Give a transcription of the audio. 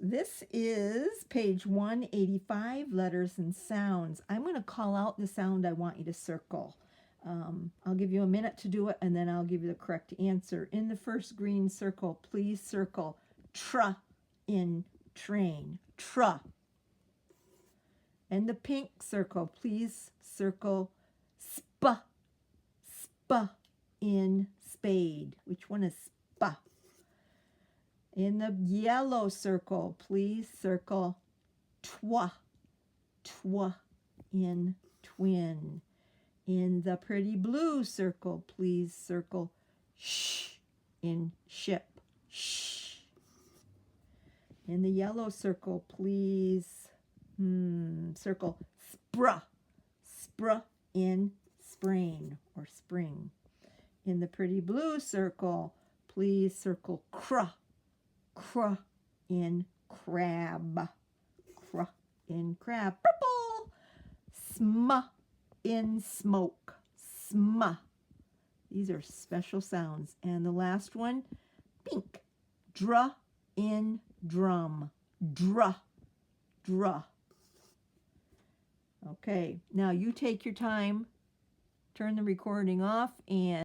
This is page 185, letters and sounds. I'm going to call out the sound I want you to circle. I'll give you a minute to do it, and then I'll give you the correct answer. In the first green circle, please circle tra in train. Tra. In the pink circle, please circle spa. Spa in spade. Which one is spa? In the yellow circle, please circle twa. Twa in twin. In the pretty blue circle, please circle sh in ship. Shh. In the yellow circle, please circle spra. Spra in sprain or spring. In the pretty blue circle, please circle cra. Cra in crab. Cra in crab. Purple. Sma in smoke. Sma. These are special sounds. And the last one, pink. Dra in drum. Dra. Dra. Okay, now you take your time, turn the recording off, and